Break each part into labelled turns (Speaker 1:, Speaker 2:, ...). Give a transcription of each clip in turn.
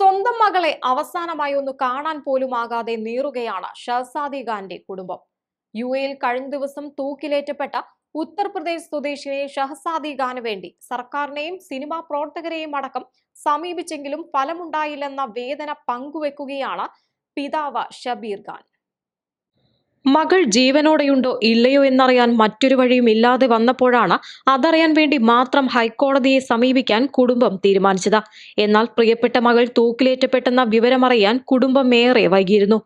Speaker 1: സ്വന്തം മകളെ അവസാനമായി ഒന്ന് കാണാൻ പോലും ആകാതെ നീറുകയാണ് ഷഹസാദി ഖാന്റെ കുടുംബം. യുഎയിൽ കഴിഞ്ഞ ദിവസം തൂക്കിലേറ്റപ്പെട്ട ഉത്തർപ്രദേശ് സ്വദേശിയെ ഷഹസാദി ഖാന് വേണ്ടി സർക്കാരിനെയും സിനിമാ പ്രവർത്തകരെയും അടക്കം സമീപിച്ചെങ്കിലും ഫലമുണ്ടായില്ലെന്ന വേദന പങ്കുവെക്കുകയാണ് പിതാവ് ഷബീർ ഖാൻ. മകൾ ജീവനോടെയുണ്ടോ ഇല്ലയോ എന്നറിയാൻ മറ്റൊരു വഴിയും ഇല്ലാതെ വന്നപ്പോഴാണ് അതറിയാൻ വേണ്ടി മാത്രം ഹൈക്കോടതിയെ സമീപിക്കാൻ കുടുംബം തീരുമാനിച്ചത്. എന്നാൽ പ്രിയപ്പെട്ട മകൾ തൂക്കിലേറ്റപ്പെട്ടെന്ന വിവരമറിയാൻ കുടുംബം ഏറെ വൈകിയിരുന്നു.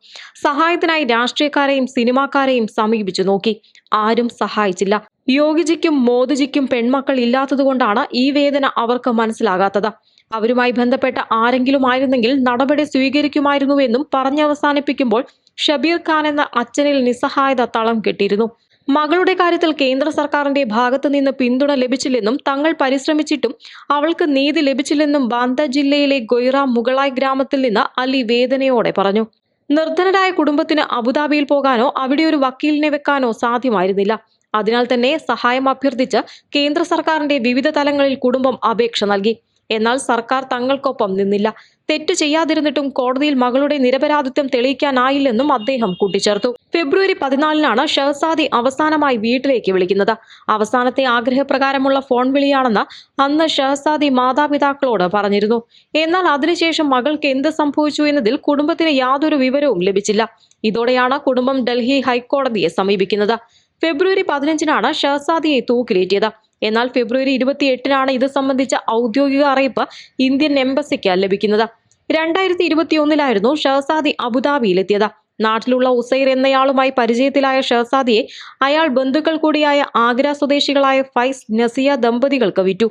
Speaker 1: സഹായത്തിനായി രാഷ്ട്രീയക്കാരെയും സിനിമാക്കാരെയും സമീപിച്ചു നോക്കി. ആരും സഹായിച്ചില്ല. യോഗിജിക്കും മോദിജിക്കും പെൺമക്കൾ ഇല്ലാത്തതുകൊണ്ടാണ് ഈ വേദന അവർക്ക് മനസ്സിലാകാത്തത്. അവരുമായി ബന്ധപ്പെട്ട ആരെങ്കിലും ആയിരുന്നെങ്കിൽ നടപടി സ്വീകരിക്കുമായിരുന്നുവെന്നും പറഞ്ഞവസാനിപ്പിക്കുമ്പോൾ ഷബീർ ഖാൻ എന്ന അച്ഛനിൽ നിസ്സഹായത തളം കെട്ടിയിരുന്നു. മകളുടെ കാര്യത്തിൽ കേന്ദ്ര സർക്കാരിന്റെ ഭാഗത്തു നിന്ന് പിന്തുണ ലഭിച്ചില്ലെന്നും തങ്ങൾ പരിശ്രമിച്ചിട്ടും അവൾക്ക് നീതി ലഭിച്ചില്ലെന്നും ബാന്ദ ജില്ലയിലെ ഗൊയ്റ മുകളായ് ഗ്രാമത്തിൽ നിന്ന് അലി വേദനയോടെ പറഞ്ഞു. നിർധനരായ കുടുംബത്തിന് അബുദാബിയിൽ പോകാനോ അവിടെ ഒരു വക്കീലിനെ വെക്കാനോ സാധ്യമായിരുന്നില്ല. അതിനാൽ തന്നെ സഹായം അഭ്യർത്ഥിച്ച് കേന്ദ്ര സർക്കാരിന്റെ വിവിധ തലങ്ങളിൽ കുടുംബം അപേക്ഷ നൽകി. എന്നാൽ സർക്കാർ തങ്ങൾക്കൊപ്പം നിന്നില്ല. തെറ്റ് ചെയ്യാതിരുന്നിട്ടും കോടതിയിൽ മകളുടെ നിരപരാധിത്വം തെളിയിക്കാനായില്ലെന്നും അദ്ദേഹം കൂട്ടിച്ചേർത്തു. ഫെബ്രുവരി 14-നാണ് ഷഹസാദി അവസാനമായി വീട്ടിലേക്ക് വിളിക്കുന്നത്. അവസാനത്തെ ആഗ്രഹപ്രകാരമുള്ള ഫോൺ വിളിയാണെന്ന് അന്ന് ഷഹസാദി മാതാപിതാക്കളോട് പറഞ്ഞിരുന്നു. എന്നാൽ അതിനുശേഷം മകൾക്ക് എന്ത് സംഭവിച്ചു എന്നതിൽ കുടുംബത്തിന് യാതൊരു വിവരവും ലഭിച്ചില്ല. ഇതോടെയാണ് കുടുംബം ഡൽഹി ഹൈക്കോടതിയെ സമീപിക്കുന്നത്. ഫെബ്രുവരി 15-നാണ് ഷഹസാദിയെ തൂക്കിലേറ്റിയത്. എന്നാൽ ഫെബ്രുവരി 28-നാണ് ഇത് സംബന്ധിച്ച ഔദ്യോഗിക അറിയിപ്പ് ഇന്ത്യൻ എംബസിക്ക് ലഭിക്കുന്നത്. 2021-ലായിരുന്നു ഷഹസാദി അബുദാബിയിലെത്തിയത്. നാട്ടിലുള്ള ഉസൈർ എന്നയാളുമായി പരിചയത്തിലായ ഷഹസാദിയെ അയാൾ ബന്ധുക്കൾ കൂടിയായ ആഗ്ര സ്വദേശികളായ ഫൈസ് നസിയ ദമ്പതികൾക്ക് വിറ്റു.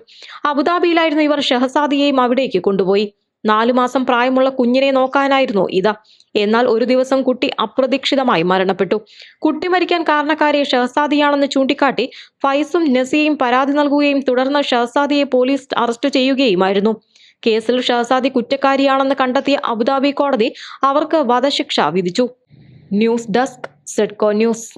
Speaker 1: അബുദാബിയിലായിരുന്നു ഇവർ ഷഹസാദിയെയും അവിടേക്ക് കൊണ്ടുപോയി. 4 മാസം പ്രായമുള്ള കുഞ്ഞിനെ നോക്കാനായിരുന്നു ഇത്. എന്നാൽ ഒരു ദിവസം കുട്ടി അപ്രതീക്ഷിതമായി മരണപ്പെട്ടു. കുട്ടി മരിക്കാൻ കാരണക്കാരെ ഷഹസാദിയാണെന്ന് ചൂണ്ടിക്കാട്ടി ഫൈസും നസിയയും പരാതി നൽകുകയും തുടർന്ന് ഷഹസാദിയെ പോലീസ് അറസ്റ്റ് ചെയ്യുകയുമായിരുന്നു. കേസിൽ ഷഹസാദി കുറ്റക്കാരിയാണെന്ന് കണ്ടെത്തിയ അബുദാബി കോടതി അവർക്ക് വധശിക്ഷ വിധിച്ചു. News desk Sedco news.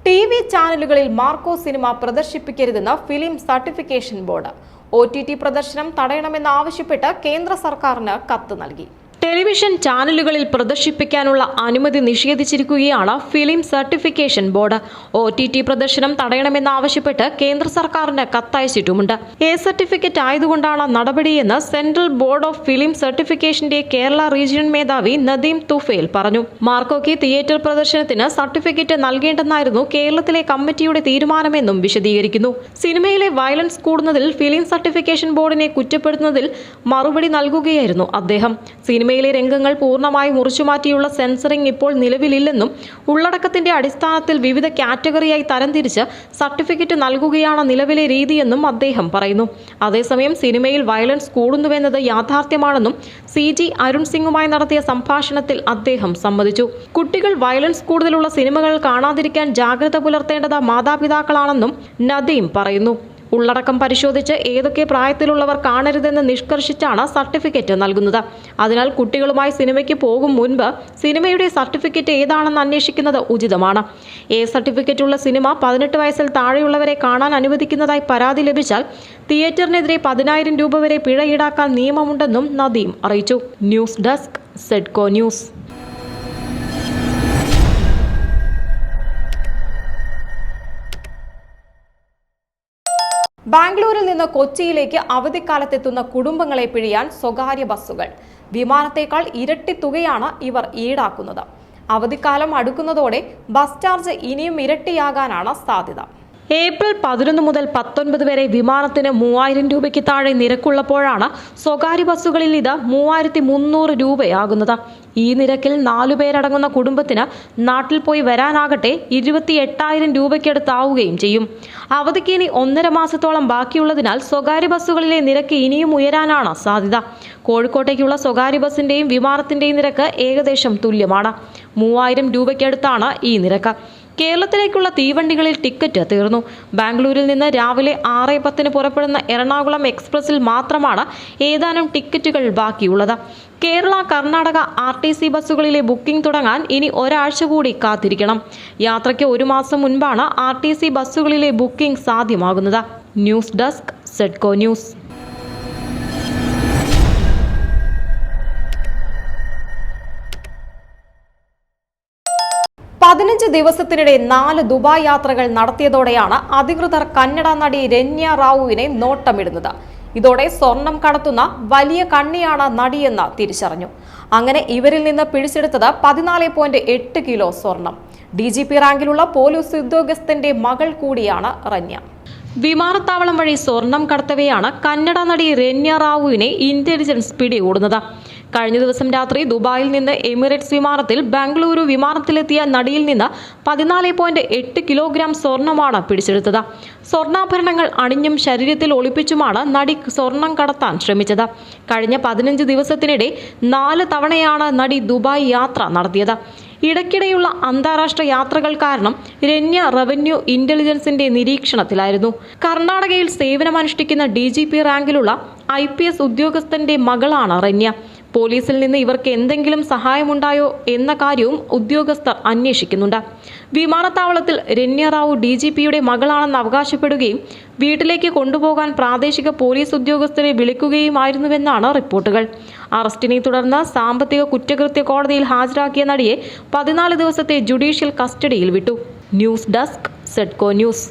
Speaker 1: TV ചാനലുകളിൽ മാർക്കോ സിനിമ പ്രദർശിപ്പിക്കരുതെന്ന് ഫിലിം സർട്ടിഫിക്കേഷൻ ബോർഡ്. OTT പ്രദർശനം തടയണമെന്നാവശ്യപ്പെട്ട് കേന്ദ്ര സർക്കാരിന് കത്ത് നൽകി. ടെലിവിഷൻ ചാനലുകളിൽ പ്രദർശിപ്പിക്കാനുള്ള അനുമതി നിഷേധിച്ചിരിക്കുകയാണ് ഫിലിം സർട്ടിഫിക്കേഷൻ ബോർഡ്. OTT പ്രദർശനം തടയണമെന്നാവശ്യപ്പെട്ട് കേന്ദ്ര സർക്കാരിന് കത്തയച്ചിട്ടുമുണ്ട്. A സർട്ടിഫിക്കറ്റ് ആയതുകൊണ്ടാണ് നടപടിയെന്ന് സെൻട്രൽ ബോർഡ് ഓഫ് ഫിലിം സർട്ടിഫിക്കേഷന്റെ കേരള റീജിയൻ മേധാവി നദീം തുഫേൽ പറഞ്ഞു. മാർക്കോയ്ക്ക് തിയേറ്റർ പ്രദർശനത്തിന് സർട്ടിഫിക്കറ്റ് നൽകേണ്ടെന്നായിരുന്നു കേരളത്തിലെ കമ്മിറ്റിയുടെ തീരുമാനമെന്നും വിശദീകരിക്കുന്നു. സിനിമയിലെ വയലൻസ് കൂടുന്നതിൽ ഫിലിം സർട്ടിഫിക്കേഷൻ ബോർഡിനെ കുറ്റപ്പെടുത്തുന്നതിൽ മറുപടി നൽകുകയായിരുന്നു അദ്ദേഹം. സിനിമയിലെ രംഗങ്ങൾ പൂർണ്ണമായി മുറിച്ചുമാറ്റിയുള്ള സെൻസറിംഗ് ഇപ്പോൾ നിലവിലില്ലെന്നും ഉള്ളടക്കത്തിന്റെ അടിസ്ഥാനത്തിൽ വിവിധ കാറ്റഗറിയായി തരംതിരിച്ച് സർട്ടിഫിക്കറ്റ് നൽകുകയാണ് നിലവിലെ രീതിയെന്നും അദ്ദേഹം പറയുന്നു. അതേസമയം സിനിമയിൽ വയലൻസ് കൂടുന്നുവെന്നത് യാഥാർത്ഥ്യമാണെന്നും CG അരുൺ സിംഗുമായി നടത്തിയ സംഭാഷണത്തിൽ അദ്ദേഹം സമ്മതിച്ചു. കുട്ടികൾ വയലൻസ് കൂടുതലുള്ള സിനിമകൾ കാണാതിരിക്കാൻ ജാഗ്രത പുലർത്തേണ്ടത് മാതാപിതാക്കളാണെന്നും നദീം പറയുന്നു. ഉള്ളടക്കം പരിശോധിച്ച് ഏതൊക്കെ പ്രായത്തിലുള്ളവർ കാണരുതെന്ന് നിഷ്കർഷിച്ചാണ് സർട്ടിഫിക്കറ്റ് നൽകുന്നത്. അതിനാൽ കുട്ടികളുമായി സിനിമയ്ക്ക് പോകും മുൻപ് സിനിമയുടെ സർട്ടിഫിക്കറ്റ് ഏതാണെന്ന് അന്വേഷിക്കുന്നത് ഉചിതമാണ്. A സർട്ടിഫിക്കറ്റുള്ള സിനിമ 18 വയസ്സിൽ താഴെയുള്ളവരെ കാണാൻ അനുവദിക്കുന്നതായി പരാതി ലഭിച്ചാൽ തിയേറ്ററിനെതിരെ 10,000 രൂപ വരെ പിഴ ഈടാക്കാൻ നിയമമുണ്ടെന്നും നദീം അറിയിച്ചു. News desk Sedco news. ബാംഗ്ലൂരിൽ നിന്ന് കൊച്ചിയിലേക്ക് അവധിക്കാലത്തെത്തുന്ന കുടുംബങ്ങളെ പിഴിയാൻ സ്വകാര്യ ബസ്സുകൾ. വിമാനത്തേക്കാൾ ഇരട്ടി തുകയാണ് ഇവർ ഈടാക്കുന്നത്. അവധിക്കാലം അടുക്കുന്നതോടെ ബസ് ചാർജ് ഇനിയും ഇരട്ടിയാകാനാണ് സാധ്യത. ഏപ്രിൽ 11 മുതൽ 19 വരെ വിമാനത്തിന് 3,000 രൂപയ്ക്ക് താഴെ നിരക്കുള്ളപ്പോഴാണ് സ്വകാര്യ ബസ്സുകളിൽ ഇത് 3,300 രൂപയാകുന്നത്. ഈ നിരക്കിൽ 4 പേരടങ്ങുന്ന കുടുംബത്തിന് നാട്ടിൽ പോയി വരാനാകട്ടെ 28,000 രൂപയ്ക്കടുത്താവുകയും ചെയ്യും. അവധിക്ക് ഇനി 1.5 മാസത്തോളം ബാക്കിയുള്ളതിനാൽ സ്വകാര്യ ബസ്സുകളിലെ നിരക്ക് ഇനിയും ഉയരാനാണ് സാധ്യത. കോഴിക്കോട്ടേക്കുള്ള സ്വകാര്യ ബസിന്റെയും വിമാനത്തിന്റെയും നിരക്ക് ഏകദേശം തുല്യമാണ്. 3,000 രൂപയ്ക്കടുത്താണ് ഈ നിരക്ക്. കേരളത്തിലേക്കുള്ള തീവണ്ടികളിൽ ടിക്കറ്റ് തീർന്നു. ബാംഗ്ലൂരിൽ നിന്ന് രാവിലെ 6:10 പുറപ്പെടുന്ന എറണാകുളം എക്സ്പ്രസിൽ മാത്രമാണ് ഏതാനും ടിക്കറ്റുകൾ ബാക്കിയുള്ളത്. കേരള കർണാടക RTC ബസ്സുകളിലെ ബുക്കിംഗ് തുടങ്ങാൻ ഇനി ഒരാഴ്ച കൂടി കാത്തിരിക്കണം. യാത്രയ്ക്ക് 1 മാസം മുൻപാണ് RTC ബസ്സുകളിലെ ബുക്കിംഗ് സാധ്യമാകുന്നത്. News desk Sedco news. പതിനഞ്ച് ദിവസത്തിനിടെ 4 ദുബായ് യാത്രകൾ നടത്തിയതോടെയാണ് അധികൃതർ കന്നഡ നടി രന്യ റാവുവിനെ നോട്ടമിടുന്നത്. ഇതോടെ സ്വർണം കടത്തുന്ന വലിയ കണ്ണിയാണ് നടിയെന്ന് തിരിച്ചറിഞ്ഞു. അങ്ങനെ ഇവരിൽ നിന്ന് പിടിച്ചെടുത്തത് 14.8 കിലോ സ്വർണം. DGP റാങ്കിലുള്ള പോലീസ് ഉദ്യോഗസ്ഥന്റെ മകൾ കൂടിയാണ് രന്യ. വിമാനത്താവളം വഴി സ്വർണം കടത്തവെയാണ് കന്നഡ നടി രന്യ റാവുവിനെ ഇന്റലിജൻസ് പിടികൂടുന്നത്. കഴിഞ്ഞ ദിവസം രാത്രി ദുബായിൽ നിന്ന് എമിറേറ്റ്സ് വിമാനത്തിൽ ബാംഗ്ലൂരു വിമാനത്തിലെത്തിയ നടിയിൽ നിന്ന് 14.8 കിലോഗ്രാം സ്വർണമാണ് പിടിച്ചെടുത്തത്. സ്വർണ്ണാഭരണങ്ങൾ അണിഞ്ഞും ശരീരത്തിൽ ഒളിപ്പിച്ചുമാണ് നടി സ്വർണം കടത്താൻ ശ്രമിച്ചത്. കഴിഞ്ഞ 15 ദിവസത്തിനിടെ 4 തവണയാണ് നടി ദുബായ് യാത്ര നടത്തിയത്. ഇടയ്ക്കിടെയുള്ള അന്താരാഷ്ട്ര യാത്രകൾ കാരണം രന്യ റവന്യൂ ഇന്റലിജൻസിന്റെ നിരീക്ഷണത്തിലായിരുന്നു. കർണാടകയിൽ സേവനമനുഷ്ഠിക്കുന്ന DGP റാങ്കിലുള്ള IPS ഉദ്യോഗസ്ഥന്റെ മകളാണ് രന്യ. പോലീസിൽ നിന്ന് ഇവർക്ക് എന്തെങ്കിലും സഹായമുണ്ടായോ എന്ന കാര്യവും ഉദ്യോഗസ്ഥർ അന്വേഷിക്കുന്നുണ്ട്. വിമാനത്താവളത്തിൽ രന്യ റാവു DGPയുടെ മകളാണെന്ന് അവകാശപ്പെടുകയും വീട്ടിലേക്ക് കൊണ്ടുപോകാൻ പ്രാദേശിക പോലീസ് ഉദ്യോഗസ്ഥരെ വിളിക്കുകയുമായിരുന്നുവെന്നാണ് റിപ്പോർട്ടുകൾ. അറസ്റ്റിനെ തുടർന്ന് സാമ്പത്തിക കുറ്റകൃത്യ കോടതിയിൽ ഹാജരാക്കിയ നടിയെ 14 ദിവസത്തെ ജുഡീഷ്യൽ കസ്റ്റഡിയിൽ വിട്ടു. News desk Sedco news.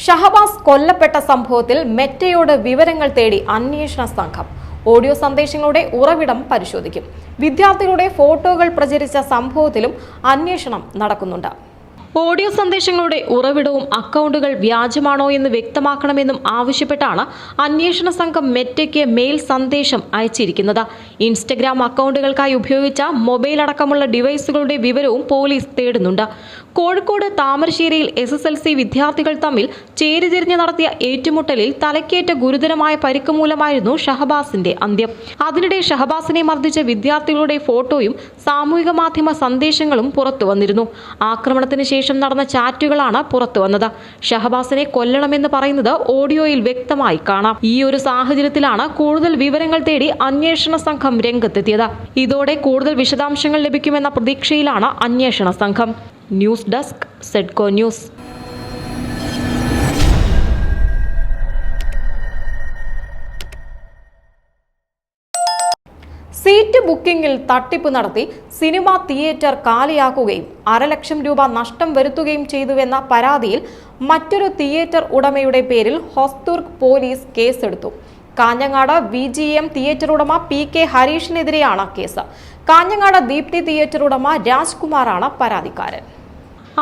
Speaker 1: Shahabas കൊല്ലപ്പെട്ട സംഭവത്തിൽ മെറ്റയോട് വിവരങ്ങൾ തേടി അന്വേഷണ സംഘം. ഓഡിയോ സന്ദേശങ്ങളുടെ ഉറവിടം പരിശോധിക്കും. വിദ്യാർത്ഥികളുടെ ഫോട്ടോകൾ പ്രചരിച്ച സംഭവത്തിലും അന്വേഷണം നടക്കുന്നുണ്ട്. ഓഡിയോ സന്ദേശങ്ങളുടെ ഉറവിടവും അക്കൗണ്ടുകൾ വ്യാജമാണോ എന്ന് വ്യക്തമാക്കണമെന്നും ആവശ്യപ്പെട്ടാണ് അന്വേഷണ സംഘം മെറ്റയ്ക്ക് മെയിൽ സന്ദേശം അയച്ചിരിക്കുന്നത്. ഇൻസ്റ്റഗ്രാം അക്കൗണ്ടുകൾക്കായി ഉപയോഗിച്ച മൊബൈൽ അടക്കമുള്ള ഡിവൈസുകളുടെ വിവരവും പോലീസ് തേടുന്നുണ്ട്. കോഴിക്കോട് താമരശ്ശേരിയിൽ SSLC വിദ്യാർത്ഥികൾ തമ്മിൽ ചേരിതിരിഞ്ഞ് നടത്തിയ ഏറ്റുമുട്ടലിൽ തലക്കേറ്റ ഗുരുതരമായ പരിക്ക് മൂലമായിരുന്നു ഷഹബാസിന്റെ അന്ത്യം. അതിനിടെ ഷഹബാസിനെ മർദ്ദിച്ച വിദ്യാർത്ഥികളുടെ ഫോട്ടോയും സാമൂഹിക മാധ്യമ സന്ദേശങ്ങളും പുറത്തുവന്നിരുന്നു. ആക്രമണത്തിന് ശേഷം നടന്ന ചാറ്റുകളാണ് പുറത്തുവന്നത്. ഷഹബാസിനെ കൊല്ലണമെന്ന് പറയുന്നത് ഓഡിയോയിൽ വ്യക്തമായി കാണാം. ഈ ഒരു സാഹചര്യത്തിലാണ് കൂടുതൽ വിവരങ്ങൾ തേടി അന്വേഷണ സംഘം രംഗത്തെത്തിയത്. ഇതോടെ കൂടുതൽ വിശദാംശങ്ങൾ ലഭിക്കുമെന്ന പ്രതീക്ഷയിലാണ് അന്വേഷണ സംഘം. News desk Sedco news. Seat ബുക്കിംഗിൽ തട്ടിപ്പ് നടത്തി സിനിമാ തിയേറ്റർ കാലിയാക്കുകയും 1.5 ലക്ഷം രൂപ നഷ്ടം വരുത്തുകയും ചെയ്തുവെന്ന പരാതിയിൽ മറ്റൊരു തിയേറ്റർ ഉടമയുടെ പേരിൽ ഹൊസ്ദുർഗ് പോലീസ് കേസെടുത്തു. കാഞ്ഞങ്ങാട് VGM തിയേറ്റർ ഉടമ PK ഹരീഷിനെതിരെയാണ് കേസ്. കാഞ്ഞങ്ങാട് ദീപ്തി തിയേറ്റർ ഉടമ രാജ്കുമാറാണ് പരാതിക്കാരൻ.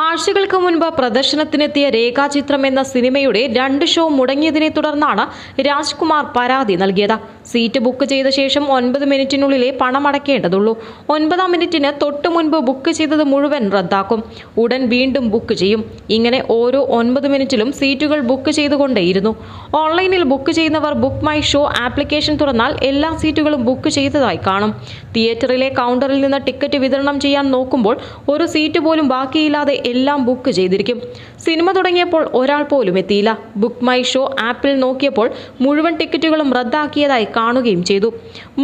Speaker 1: ആഴ്ചകൾക്ക് മുൻപ് പ്രദർശനത്തിനെത്തിയ രേഖാചിത്രം എന്ന സിനിമയുടെ 2 ഷോ മുടങ്ങിയതിനെ തുടർന്നാണ് രാജ്കുമാർ പരാതി നൽകിയത്. സീറ്റ് ബുക്ക് ചെയ്ത ശേഷം 9 മിനിറ്റിനുള്ളിലെ പണം അടയ്ക്കേണ്ടതുള്ളൂ. 9-ാം മിനിറ്റിന് തൊട്ടു മുൻപ് ബുക്ക് ചെയ്തത് മുഴുവൻ റദ്ദാക്കും. ഉടൻ വീണ്ടും ബുക്ക് ചെയ്യും. ഇങ്ങനെ ഓരോ 9 മിനിറ്റിലും സീറ്റുകൾ ബുക്ക് ചെയ്തുകൊണ്ടേയിരുന്നു. ഓൺലൈനിൽ ബുക്ക് ചെയ്യുന്നവർ ബുക്ക് മൈ ഷോ ആപ്ലിക്കേഷൻ തുറന്നാൽ എല്ലാ സീറ്റുകളും ബുക്ക് ചെയ്തതായി കാണും. തിയേറ്ററിലെ കൗണ്ടറിൽ നിന്ന് ടിക്കറ്റ് വിതരണം ചെയ്യാൻ നോക്കുമ്പോൾ ഒരു സീറ്റ് പോലും ബാക്കിയില്ലാതെ എല്ലാം ബുക്ക് ചെയ്തിരിക്കും. സിനിമ തുടങ്ങിയപ്പോൾ ഒരാൾ പോലും എത്തിയില്ല. ബുക്ക് മൈ ഷോ ആപ്പിൽ നോക്കിയപ്പോൾ മുഴുവൻ ടിക്കറ്റുകളും റദ്ദാക്കിയതായി കാണുകയും ചെയ്തു.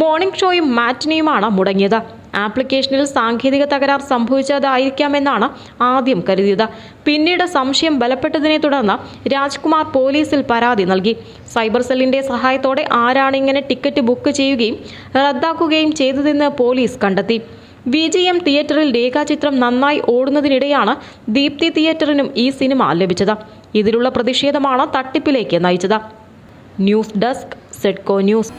Speaker 1: മോർണിംഗ് ഷോയും മാറ്റിനിയുമാണ് മുടങ്ങിയത്. ആപ്ലിക്കേഷനിൽ സാങ്കേതിക തകരാർ സംഭവിച്ചതായിരിക്കാമെന്നാണ് ആദ്യം കരുതിയത്. പിന്നീട് സംശയം ബലപ്പെട്ടതിനെ തുടർന്ന് രാജ്കുമാർ പോലീസിൽ പരാതി നൽകി. സൈബർ സെല്ലിന്റെ സഹായത്തോടെ ആരാണ് ഇങ്ങനെ ടിക്കറ്റ് ബുക്ക് ചെയ്യുകയും റദ്ദാക്കുകയും ചെയ്തതെന്ന് പോലീസ് കണ്ടെത്തി. VGM തിയേറ്ററിൽ രേഖാചിത്രം നന്നായി ഓടുന്നതിനിടെയാണ് ദീപ്തി തിയേറ്ററിനും ഈ സിനിമ ലഭിച്ചത്. ഇതിലുള്ള പ്രതിഷേധമാണ് തട്ടിപ്പിലേക്ക് നയിച്ചത്. News desk Sedco news.